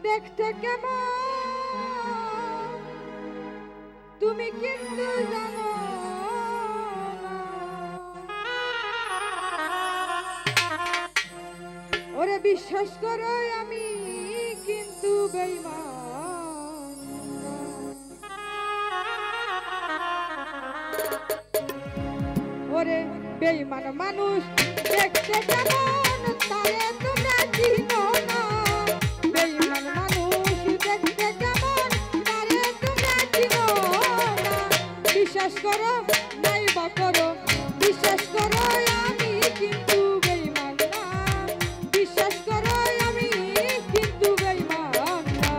দেখতে কেমন তুমি কিন্তু জানো না। ওরে বিশ্বাস করো আমি কিন্তু বেঈমান। ওরে বেঈমান মানুষ দেখতে কেমন তারে তোমরা চিনো না। বেঈমান মানুষ দেখতে কেমন তারে তোমরা চিনো না। বিশ্বাস করো নাই বা করো, বিশ্বাস করো আমি কিন্তু বেঈমান না। বিশ্বাস করো আমি কিন্তু বেঈমান না।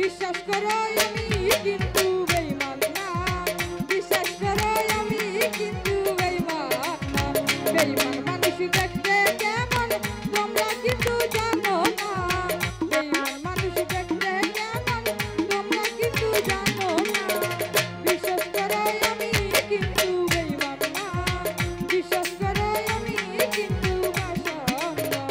বিশ্বাস করো আমি কিন্তু বেঈমান না। বিশ্বাস করো আমি কিন্তু বেঈমান না। বেঈমান মানুষ দেখতে কেমন তোমরা কিন্তু জানো না। বেঈমান মানুষ দেখতে কেমন তোমরা কিন্তু জানো না। বিশ্বাস করো আমি কিন্তু বেঈমান না। বিশ্বাস করো আমি কিন্তু বাসন না।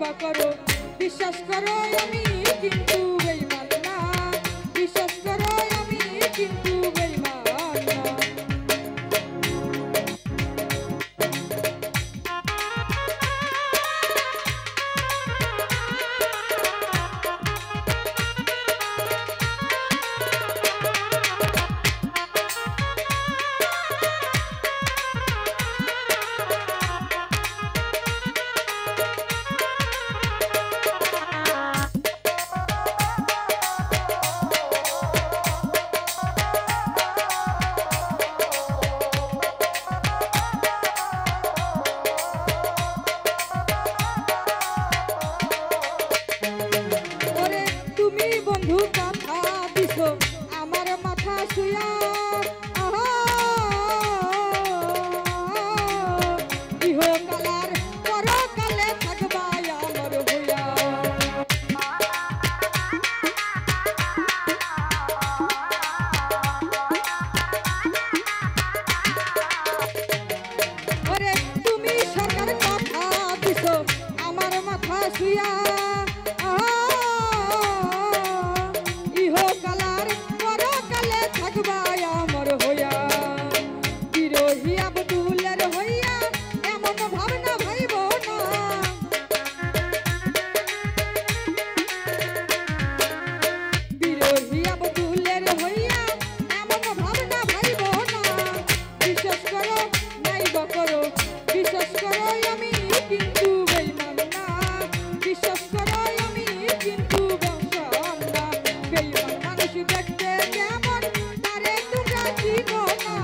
বা করো, বিশ্বাস করো আমি কিন্তু বেঈমান না, বিশ্বাস করো আমি কিন্তু বেঈমান না। বন্ধু কথা দিছো আমার মাথা শুয়া, ইহকালার পরকালে থাকবা আমার হইয়া। ওরে তুমি সরকার কথা দিছো আমার মাথা শুয়া, আমার হইয়া। বিরোহী আব্দুলের হইয়া এমন ভাবনা ভাইব না, বিরোহী আব্দুলের হইয়া এমন ভাবনা ভাইব না। বিশ্বাস করো নাই বা করো, বিশ্বাস করো আমি কিন্তু বেঈমান না, বিশ্বাস করো আমি কিন্তু বংশাল না। বেঈমান মানুষ দেখতে কেমন তারে তোমরা চিনো না,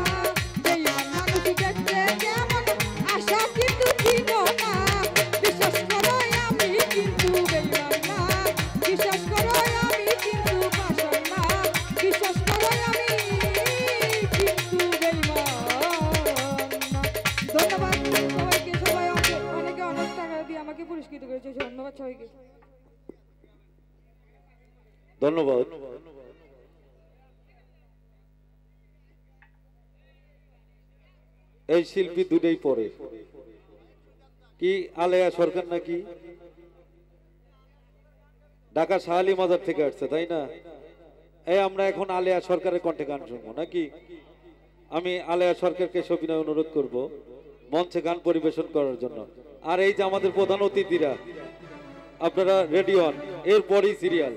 বেঈমান মানুষ দেখতে কেমন আশা কিন্তু চিনো না। বিশ্বাস করো আমি কিন্তু বেঈমান না, বিশ্বাস করো আমি কিন্তু পাষাণ না, বিশ্বাস করো আমি কিন্তু বেঈমান না। ধন্যবাদ সবাইকে, সবাই অনেকে অনেক টাকা দিয়ে আমাকে পুরস্কৃত করেছে, ধন্যবাদ সবাইকে। ধন্যবাদ। এই শিল্পী দুটোই পড়ে কি আলেয়া সরকার নাকি ঢাকা শাহালি মাজার থেকে আসছে, তাই না? এই আমরা এখন আলেয়া সরকারের কণ্ঠে গান শুনবো নাকি? আমি আলেয়া সরকারকে সবিনয় অনুরোধ করব মঞ্চে গান পরিবেশন করার জন্য। আর এই যে আমাদের প্রধান অতিথিরা, আপনারা রেডি হন, এরপরই সিরিয়াল।